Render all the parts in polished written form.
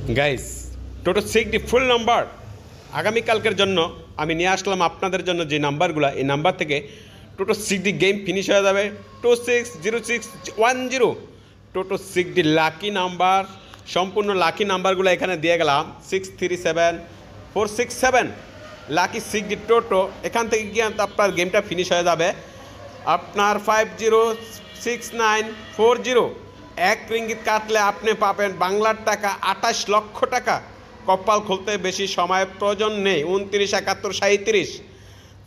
Guys টোটো sixty ফুল number আগামীকালকের জন্য আমি নিয়ে আসলাম আপনাদের জন্য যে নাম্বারগুলো, এই নাম্বার থেকে টোটো সিক্সটি গেম ফিনিশ হয়ে যাবে। 260610 টোটো সিক্সটি লাকি নাম্বার, সম্পূর্ণ লাকি নাম্বারগুলো এখানে দিয়ে গেলাম। 637467 লাকি সিক্সটি টোটো, এখান থেকে গিয়ে আপনার গেমটা ফিনিশ হয়ে যাবে। আপনার 506940 এক রিঙ্গিত কাটলে আপনি পাবেন বাংলার টাকা 28 লক্ষ টাকা। কপাল খুলতে বেশি সময় প্রয়োজন নেই, 297137।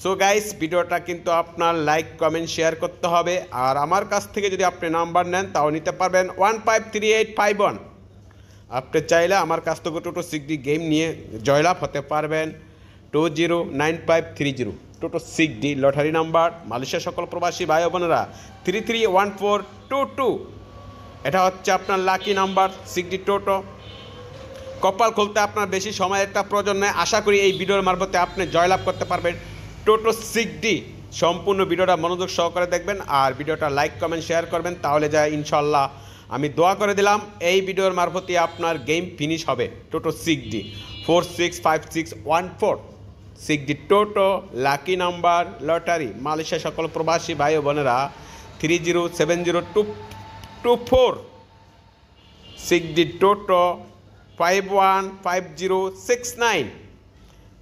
সো গাইস, ভিডিওটা কিন্তু আপনার লাইক কমেন্ট শেয়ার করতে হবে। আর আমার কাছ থেকে যদি আপনি নাম্বার নেন তাও নিতে পারবেন 153851। আপনি চাইলে আমার কাছ থেকে টোটো সিক্সটি গেম নিয়ে জয়লাভ হতে পারবেন। 209530 টোটো সিক্সটি লটারি নাম্বার। মালয়েশিয়া সকল প্রবাসী ভাই বোনেরা 331422, এটা হচ্ছে আপনার লাকি নাম্বার সিক্সটি টোটো। কপাল খুলতে আপনার বেশি সময় একটা প্রয়োজন নেই। আশা করি এই ভিডিওর মারফতে আপনি জয়লাভ করতে পারবেন টোটো সিক্সটি। সম্পূর্ণ ভিডিওটা মনোযোগ সহকারে দেখবেন আর ভিডিওটা লাইক কমেন্ট শেয়ার করবেন, তাহলে যায় ইনশাল্লাহ আমি দোয়া করে দিলাম এই ভিডিওর মারফতে আপনার গেম ফিনিশ হবে। টোটো সিক্সটি 465614 সিক্সটি টোটো লাকি নাম্বার লটারি। মালয়েশিয়া সকল প্রবাসী ভাই ও বোনেরা 307024 সিক্সটি টোটো 515069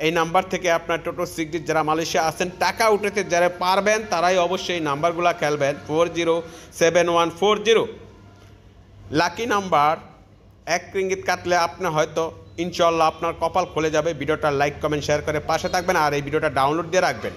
এই নাম্বার থেকে আপনার টোটো সিক্সটি যারা মালয়েশিয়া আছেন টাকা উঠাতে যারা পারবেন তারাই অবশ্যই নাম্বারগুলো খেলবেন। 407140 লাকি নাম্বার। এক রিঙ্গিত কাটলে আপনি হয়তো ইনশাল্লাহ আপনার কপাল খুলে যাবে। ভিডিওটা লাইক কমেন্ট শেয়ার করে পাশে থাকবেন আর এই ভিডিওটা ডাউনলোড দিয়ে রাখবেন।